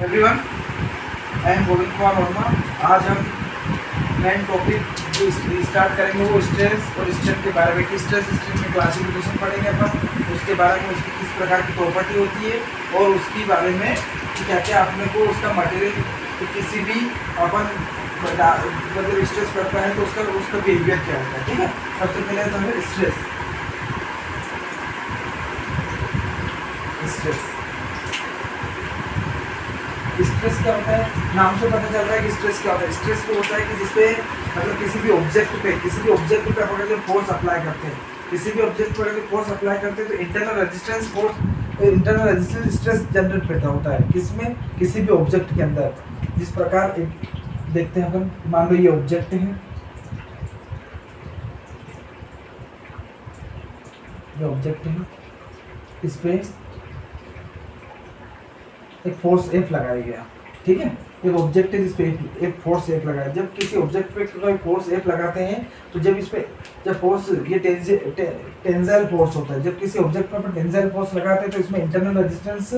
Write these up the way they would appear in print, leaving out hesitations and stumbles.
Everyone, I am Govind Kumar Verma. आज हम main topic जो स्टार्ट करेंगे वो स्ट्रेस और स्ट्रेन के बारे में कि स्ट्रेस स्ट्रेन में क्लासिफिकेशन पढ़ेंगे अपन, उसके बारे में उसकी किस प्रकार की प्रॉपर्टी होती है और उसके बारे में क्या क्या अपने को उसका मटेरियल किसी भी अपन मतलब स्ट्रेस पड़ता है तो उसका उसका बिहेवियर क्या होता है। ठीक है, सबसे पहले तो हमें स्ट्रेस स्ट्रेस स्ट्रेस क्या होता है, नाम से पता चल रहा है कि स्ट्रेस क्या होता है। स्ट्रेस वो होता है कि जिसपे मतलब किसी भी ऑब्जेक्ट पे अगर जो फोर्स अप्लाई करते हैं, किसी भी ऑब्जेक्ट पर अगर फोर्स अप्लाई करते हैं तो इंटरनल रेजिस्टेंस स्ट्रेस जनरेट पैदा होता है। किसमें? किसी भी ऑब्जेक्ट के अंदर। जिस प्रकार एक देखते हैं अपन, मान लो ये ऑब्जेक्ट है, ये ऑब्जेक्ट है, इस पे एक फोर्स F लगाया गया। ठीक है, एक ऑब्जेक्ट है जिसपे एक फोर्स F लगाया। जब किसी ऑब्जेक्ट पे कोई फोर्स F लगाते हैं तो जब इस पे जब फोर्स ये टेंसाइल फोर्स होता है, जब किसी ऑब्जेक्ट पर अपन टेंसाइल फोर्स लगाते हैं तो इसमें इंटरनल रेजिस्टेंस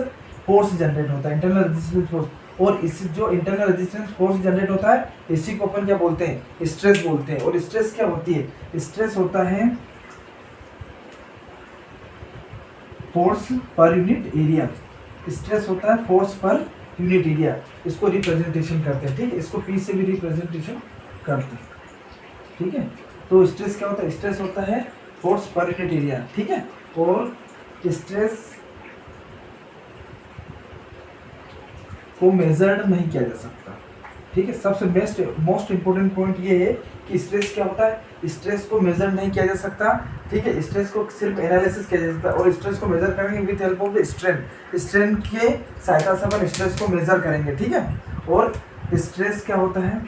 फोर्स जनरेट होता है, इंटरनल रेजिस्टेंस फोर्स। और इस जो इंटरनल रेजिस्टेंस फोर्स जनरेट होता है इसी को अपन क्या बोलते हैं? स्ट्रेस बोलते हैं। और स्ट्रेस क्या होती है? स्ट्रेस होता है force per unit area. Stress होता है फोर्स पर यूनिट एरिया, इसको रिप्रेजेंटेशन करते हैं। ठीक है, इसको पी से भी रिप्रेजेंटेशन करते हैं। ठीक है, तो स्ट्रेस क्या होता है? स्ट्रेस होता है फोर्स पर यूनिट एरिया। ठीक है, और स्ट्रेस को मेजर्ड नहीं किया जा सकता। ठीक है, सबसे मोस्ट इंपोर्टेंट पॉइंट ये है कि स्ट्रेस क्या होता है? स्ट्रेस को मेजर नहीं किया जा सकता। ठीक है, स्ट्रेस को सिर्फ एनालिसिस किया जा सकता है और स्ट्रेस को मेजर करेंगे with help of the strain के सहायता से अपन स्ट्रेस को मेजर करेंगे। ठीक है, और स्ट्रेस क्या होता है?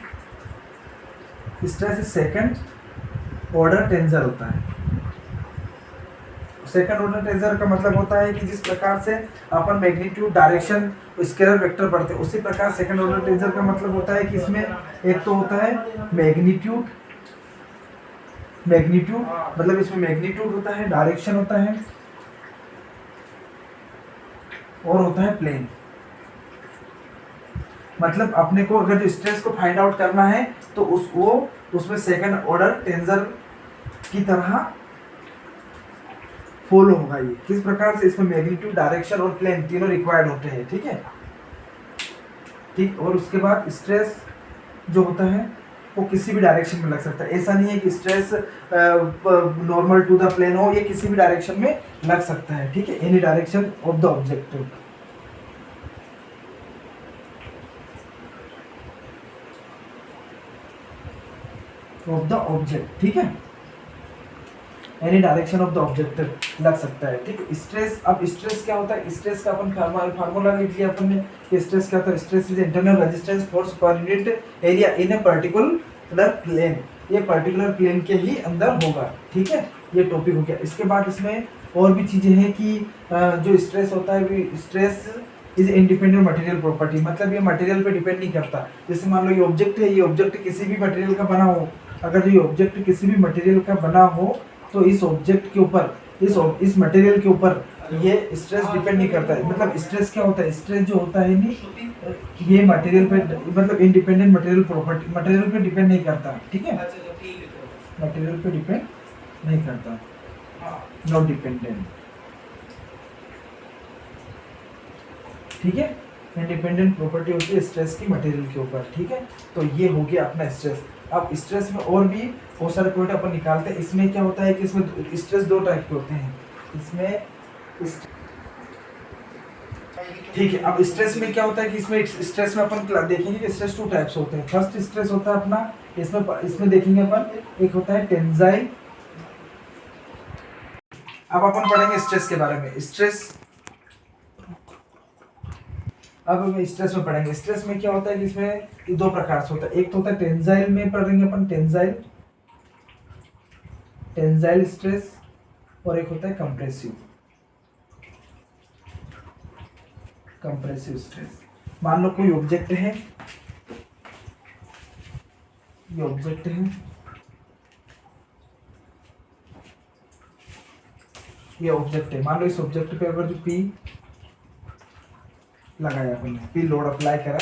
स्ट्रेस सेकंड ऑर्डर टेंसर होता है। सेकंड ऑर्डर टेंसर का मतलब होता है कि जिस प्रकार से अपन मैग्नीट्यूड, डायरेक्शन, स्केलर वेक्टर पढ़ते हैं उसी प्रकार सेकंड ऑर्डर टेंसर का मतलब होता है कि इसमें एक तो होता है मैग्नीट्यूड मतलब इसमें मैग्नीट्यूड होता है, डायरेक्शन होता है और होता है प्लेन। मतलब अपने को अगर जो स्ट्रेस को फाइंड आउट करना है तो उसमें सेकंड ऑर्डर टेंसर की तरह फॉलो होगा। ये किस प्रकार से? इसमें मैग्नीट्यूड, डायरेक्शन और प्लेन तीनों रिक्वायर्ड होते हैं। ठीक है, ठीक। और उसके बाद स्ट्रेस जो होता है वो किसी भी डायरेक्शन में लग सकता है। ऐसा नहीं है कि stress normal to the plane हो, ये किसी भी डायरेक्शन में लग सकता है। ठीक है, any direction of the object ठीक है, any direction of the object लग सकता है। ठीक है, स्ट्रेस, अब स्ट्रेस क्या होता है? स्ट्रेस का अपन फार्मूला लिख लिया अपन ने कि स्ट्रेस क्या होता है? Stress is internal resistance force per unit area in a particular plane. ये पर्टिकुलर प्लेन के ही अंदर होगा। ठीक है, ये टॉपिक हो गया। इसके बाद इसमें और भी चीजें हैं कि जो स्ट्रेस होता है, stress is independent material property. मतलब ये मटेरियल पे डिपेंड नहीं करता। जैसे मान लो ये ऑब्जेक्ट है, ये ऑब्जेक्ट किसी भी मटेरियल का बना हो, अगर ये ऑब्जेक्ट किसी भी मटेरियल का बना हो तो इस ऑब्जेक्ट के ऊपर, इस मटेरियल के ऊपर ये स्ट्रेस डिपेंड नहीं करता है। मतलब स्ट्रेस क्या होता है? स्ट्रेस जो होता है नहीं, ये मटेरियल पे मतलब इंडिपेंडेंट मटेरियल प्रॉपर्टी, मटेरियल पे डिपेंड नहीं करता। ठीक है, मटेरियल पे डिपेंड नहीं करता, नॉट डिपेंडेंट। ठीक है, इंडिपेंडेंट प्रॉपर्टी होती है स्ट्रेस की मटेरियल के ऊपर। ठीक है, तो ये हो गया अपना स्ट्रेस। अब स्ट्रेस में और भी बहुत सारे पॉइंट अपन निकालते हैं। इसमें क्या होता है कि इसमें स्ट्रेस दो टाइप के होते हैं। इसमें ठीक है, अब स्ट्रेस में क्या होता है कि इसमें स्ट्रेस में अपन देखेंगे कि स्ट्रेस टू टाइप्स होते हैं। फर्स्ट स्ट्रेस होता है अपना, इसमें देखेंगे अपन, एक होता है टेंसाइल। अब अपन पढ़ेंगे स्ट्रेस के बारे में। अब हम स्ट्रेस में पढ़ेंगे। स्ट्रेस में क्या होता है कि इसमें दो प्रकार से होता है। एक तो होता है टेंसाइल में पढ़ेंगे अपन, टेंसाइल स्ट्रेस, और एक होता है कंप्रेसिव स्ट्रेस। मान लो कोई ऑब्जेक्ट है, ये ऑब्जेक्ट है, ये ऑब्जेक्ट है। मान लो इस ऑब्जेक्ट पे अगर जो P लगाया अपन ने, पी लोड अप्लाई करा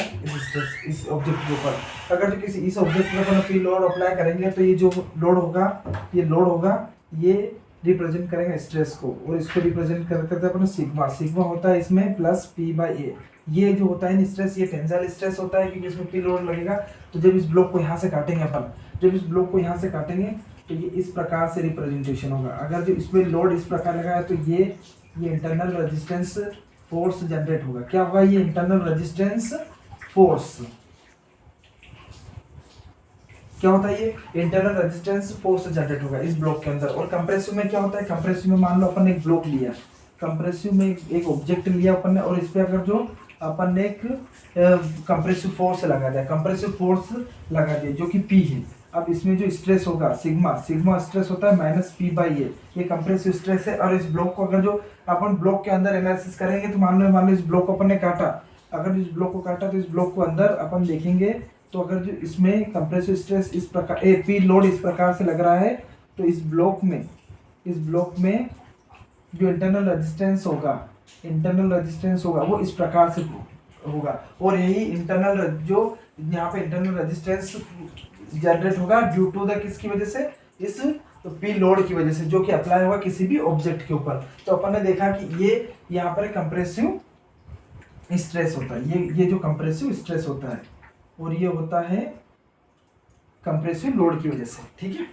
इस ऑब्जेक्ट के ऊपर। अगर जो किसी इस ऑब्जेक्ट के ऊपर पी लोड अप्लाई करेंगे तो ये जो लोड होगा, ये रिप्रेजेंट करेंगे स्ट्रेस को, और इसको रिप्रेजेंट करते हैं अपन सिग्मा। सिग्मा होता है इसमें प्लस पी बाई ए। ये जो होता है स्ट्रेस, ये टेंसाइल स्ट्रेस होता है क्योंकि इसमें पी लोड लगेगा। तो जब इस ब्लॉक को यहाँ से काटेंगे अपन, तो ये इस प्रकार से रिप्रेजेंटेशन होगा। अगर जो इसमें लोड इस प्रकार लगा है तो ये इंटरनल रेजिस्टेंस फोर्स जनरेट होगा। क्या होगा? ये इंटरनल रेजिस्टेंस फोर्स क्या होता है? ये इंटरनल रेजिस्टेंस फोर्स जनरेट होगा इस ब्लॉक के अंदर। और कंप्रेसिव में क्या होता है? कंप्रेसिव में मान लो अपन ने एक ब्लॉक लिया, कंप्रेसिव में एक ऑब्जेक्ट लिया अपन ने, और इस पे अगर जो अपन ने एक कंप्रेसिव फोर्स लगा दिया, जो कि P है। अब इसमें जो स्ट्रेस होगा सिग्मा स्ट्रेस होता है माइनस पी बाई ए, ये कंप्रेसिव स्ट्रेस है। और इस ब्लॉक को अगर जो अपन ब्लॉक के अंदर एनालिसिस करेंगे तो मान लो इस ब्लॉक को अपन ने काटा, अगर इस ब्लॉक को काटा तो इस ब्लॉक को अंदर अपन देखेंगे तो अगर जो इसमें कंप्रेसिव स्ट्रेस इस प्रकार पी लोड इस प्रकार से लग रहा है, तो इस ब्लॉक में जो इंटरनल रेजिस्टेंस होगा वो इस प्रकार से होगा। और यही इंटरनल जो यहाँ पे इंटरनल रेजिस्टेंस जनरेट होगा ड्यू टू द किसकी वजह से? इस पी लोड की वजह से, जो कि अप्लाई होगा किसी भी ऑब्जेक्ट के ऊपर। तो अपन ने देखा कि ये यहाँ पर कंप्रेसिव स्ट्रेस होता है, ये जो कंप्रेसिव स्ट्रेस होता है, और ये होता है कंप्रेसिव लोड की वजह से। ठीक है।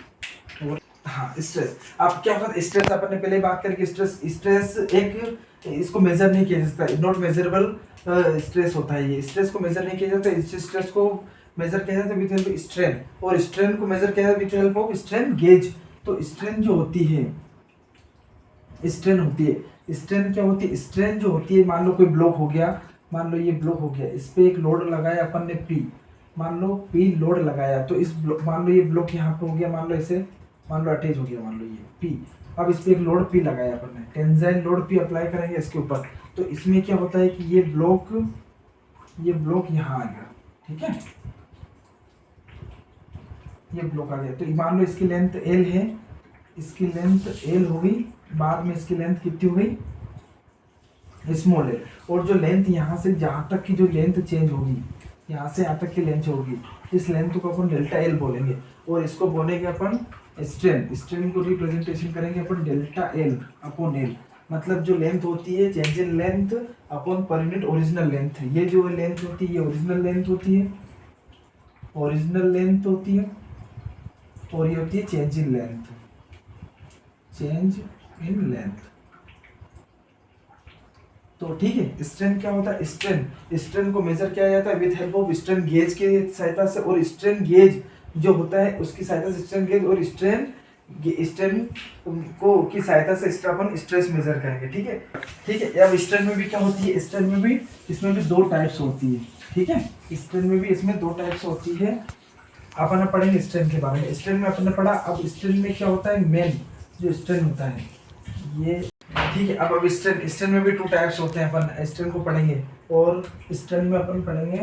और हाँ, स्ट्रेस अब क्या होता है? स्ट्रेस अपन ने पहले बात करी कि स्ट्रेस एक इसको मेजर नहीं किया जा सकता, नॉट मेजरेबल स्ट्रेस होता है। ये स्ट्रेस को मेजर नहीं किया जाता, इस स्ट्रेस को मेजर किया जाता है विद हेल्प ऑफ स्ट्रेन, और स्ट्रेन को मेजर किया जाता है with help of strain gauge. तो स्ट्रेन जो होती है, स्ट्रेन क्या होती है? स्ट्रेन जो होती है, मान लो कोई ब्लॉक हो गया, मान लो ये ब्लॉक हो गया, इस पे एक लोड लगाया अपन ने P, मान लो P लोड लगाया, तो इस मान लो ये ब्लॉक यहाँ पे हो गया, मान लो अटैच हो गया, मान लो ये P। अब इस पे एक लोड P लगाया अपन ने, टेंसाइल लोड P अप्लाई करेंगे इसके ऊपर, तो इसमें क्या होता है कि ये ब्लॉक यहाँ आ गया। ठीक है, ये ब्लॉक आ गया। तो मान लो इसकी लेंथ L है, इसकी लेंथ L हो गई, बाद में इसकी लेंथ कितनी हो गई? स्मॉल है। और जो लेंथ यहाँ से जहाँ तक की जो लेंथ चेंज होगी, यहाँ से यहाँ तक की लेंथ होगी, इस लेंथ को अपन डेल्टा एल बोलेंगे, और इसको बोलेंगे अपन स्ट्रेन को रिप्रेजेंटेशन करेंगे अपन डेल्टा एल अपॉन एल। मतलब जो लेंथ होती है change in length upon per unit original length. ये जो लेंथ होती है ये ओरिजिनल लेंथ होती है, और ये होती है चेंज इन लेंथ। तो ठीक है, स्ट्रेन क्या होता है? स्ट्रेन को मेजर किया जाता है with help of strain gauge की सहायता से, और स्ट्रेन गेज जो होता है उसकी सहायता से स्ट्रेन गेज और स्ट्रेन को की सहायता से अपन स्ट्रेस मेजर करेंगे। ठीक है। अब स्ट्रेन में भी क्या होती है? स्ट्रेन में भी इसमें भी दो टाइप्स होती है। ठीक है, स्ट्रेन में भी इसमें दो टाइप्स होती है। अपन पढ़ेंगे स्ट्रेन के बारे में। स्ट्रेन में अपन ने पढ़ा। अब स्ट्रेन में क्या होता है? मेन जो स्ट्रेन होता है ये। ठीक है, अब स्ट्रेन में भी टू टाइप्स होते हैं। अपन स्ट्रेन को पढ़ेंगे, और स्ट्रेन में अपन पढ़ेंगे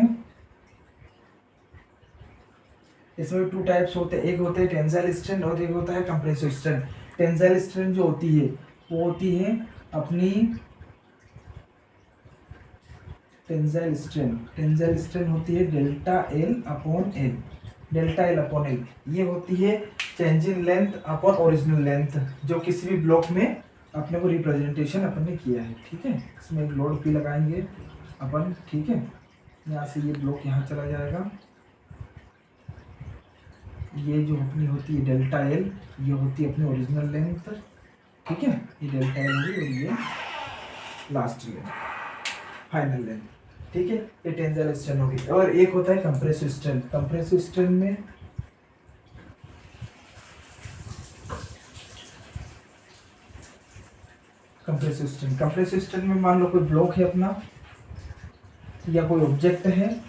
इसमें भी टू टाइप्स होते हैं। एक होते हैं टेंसाइल स्ट्रेन और एक होता है कंप्रेसिव स्ट्रेन। टेंसाइल स्ट्रेन जो होती है वो होती है अपनी टेंसाइल स्ट्रेन होती है डेल्टा एल अपॉन एल। ये होती है change in length upon original length, जो किसी भी ब्लॉक में अपने को रिप्रेजेंटेशन अपन ने किया है। ठीक है, इसमें एक लोड P लगाएंगे अपन। ठीक है, यहाँ से ये ब्लॉक यहाँ चला जाएगा। ये जो अपनी होती है डेल्टा एल, ये होती है अपनी ओरिजिनल लेंथ। ठीक है, ये डेल्टा एल होगी और ये लास्ट लेंथ, फाइनल लेंथ। ठीक है, ये टेंसाइल स्ट्रेन होगी। और एक होता है कंप्रेसिव स्ट्रेन। कंप्रेसिव स्ट्रेन में कंप्रेसिव स्ट्रेन में मान लो कोई ब्लॉक है अपना, या कोई ऑब्जेक्ट है।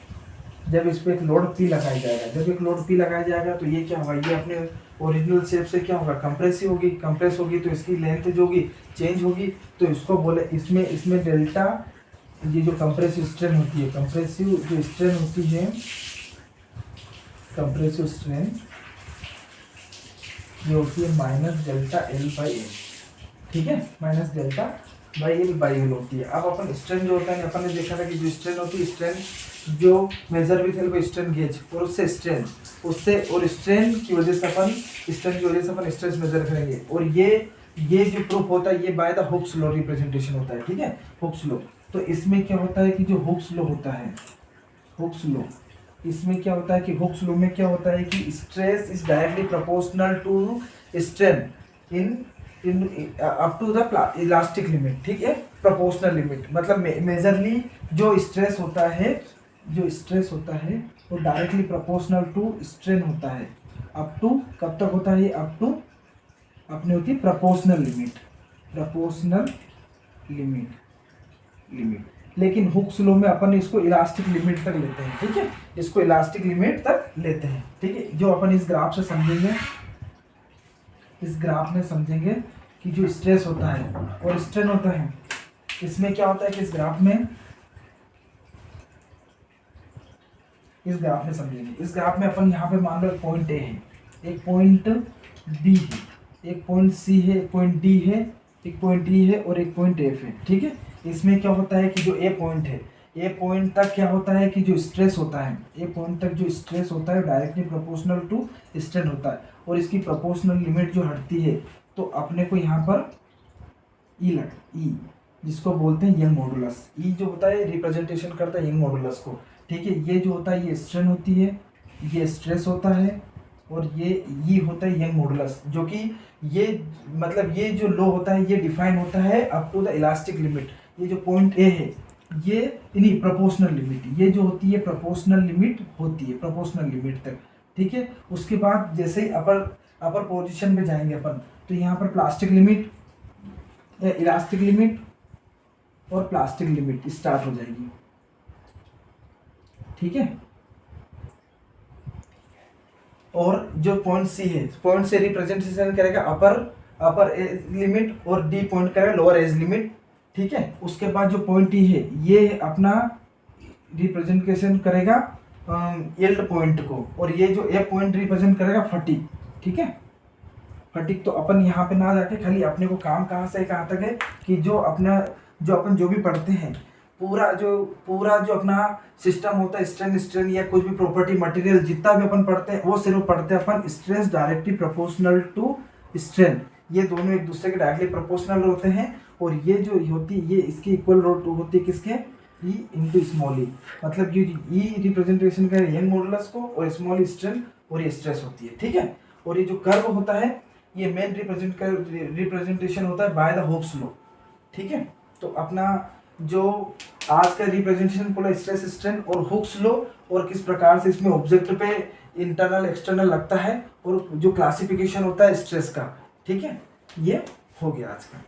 जब इस पे एक लोड P लगाया जाएगा, तो ये क्या होगा? ये अपने ओरिजिनल शेप से क्या होगा? कंप्रेस होगी। तो इसकी लेंथ जो होगी चेंज होगी। तो इसको बोले इसमें डेल्टा, ये जो कंप्रेसिव स्ट्रेन होती है, कंप्रेसिव स्ट्रेन ये होती है minus delta L by L. ठीक है, माइनस डेल्टा बाई एल होती है। अब अपन स्ट्रेन जो होता है अपन ने देखा था कि जो स्ट्रेन होती है, स्ट्रेन जो मेजर भी थे वो स्ट्रेन गेज और उससे स्ट्रेन उससे और स्ट्रेन की वजह से अपन स्ट्रेन की वजह से अपन स्ट्रेस मेजर करेंगे। और ये जो प्रूफ होता है ये by the Hooke's law representation होता है, ठीक है, हुक्स लॉ। तो इसमें क्या होता है कि जो हुक्स लॉ होता है, हुक्स लॉ, इसमें क्या होता है कि हुक्स लॉ में क्या होता है कि stress is directly proportional to strain in in up to the elastic limit, ठीक है, प्रोपोर्शनल लिमिट मतलब मेजरली जो स्ट्रेस होता है, जो स्ट्रेस होता है वो डायरेक्टली प्रोपोर्शनल टू स्ट्रेन होता है अप टू, कब तक होता है, अप टू अपनी होती है प्रोपोर्शनल लिमिट, प्रोपोर्शनल लिमिट। लेकिन हुक्स लॉ में अपन इसको इलास्टिक लिमिट तक लेते हैं, ठीक है, इसको इलास्टिक लिमिट तक लेते हैं, ठीक है। जो अपन इस ग्राफ से समझेंगे, इस ग्राफ में समझेंगे कि जो स्ट्रेस होता है और स्ट्रेन होता है, इसमें क्या होता है कि इस ग्राफ में समझेंगे। इस ग्राफ में अपन यहाँ पे मान लो एक पॉइंट ए है, एक पॉइंट बी है, एक पॉइंट सी है, एक पॉइंट डी है, एक पॉइंट ई है और एक पॉइंट एफ है, ठीक है। इसमें क्या होता है कि जो ए पॉइंट है, ए पॉइंट तक क्या होता है कि जो स्ट्रेस होता है, ए पॉइंट तक जो स्ट्रेस होता है डायरेक्टली प्रोपोर्शनल टू स्ट्रेन होता है। और इसकी प्रोपोर्शनल लिमिट जो हटती है तो अपने को यहाँ पर ई जिसको बोलते हैं यंग मॉडुलस, ई जो होता है रिप्रेजेंटेशन करता है यंग मॉडुलस को, ठीक है। ये जो होता है ये स्ट्रेन होती है, ये स्ट्रेस होता है और ये होता है यंग मॉडुलस, जो कि ये मतलब ये जो लो होता है ये डिफाइन होता है up to the elastic limit. ये जो पॉइंट ए है ये नहीं प्रोपोर्शनल लिमिट, ये जो होती है प्रोपोर्शनल लिमिट होती है, प्रोपोर्शनल लिमिट तक, ठीक है। उसके बाद जैसे ही अपर पोजीशन पे जाएंगे अपन तो यहाँ पर प्लास्टिक लिमिट, इलास्टिक लिमिट और प्लास्टिक लिमिट स्टार्ट हो जाएगी, ठीक है। और जो पॉइंट सी है, पॉइंट से रिप्रेजेंटेशन करेगा अपर एज लिमिट और डी पॉइंट करेगा लोअर एज लिमिट, ठीक है। उसके बाद जो पॉइंट ई है ये अपना रिप्रेजेंटेशन करेगा यील्ड पॉइंट को, और ये जो ए पॉइंट रिप्रेजेंट करेगा फटीग, ठीक है, फटीग। तो अपन यहाँ पे ना जाके खाली अपने को काम कहाँ से कहाँ तक है कि जो अपन जो भी पढ़ते हैं पूरा जो अपना सिस्टम होता है स्ट्रेन या कुछ भी प्रॉपर्टी मटेरियल जितना भी अपन पढ़ते हैं वो सिर्फ पढ़ते हैं अपन stress directly proportional to strain, ये दोनों एक दूसरे के डायरेक्टली प्रोपोर्शनल होते हैं। और ये जो होती है ये इसकी इक्वल होती है किसके, ई इंटू स्मॉल ई, मतलब ये ई रिप्रेजेंटेशन कर यंग मॉडुलस को और स्मॉल स्ट्रेन और ये स्ट्रेस होती है, ठीक है। और ये जो कर्व होता है ये मेन रिप्रेजेंटेशन होता है बाय द हुक्स लॉ, ठीक है। तो अपना जो आज का रिप्रेजेंटेशन पूरा स्ट्रेस स्ट्रेन और हुक्स लॉ और किस प्रकार से इसमें ऑब्जेक्ट पे इंटरनल एक्सटर्नल लगता है और जो क्लासिफिकेशन होता है स्ट्रेस का, ठीक है, ये हो गया आज का।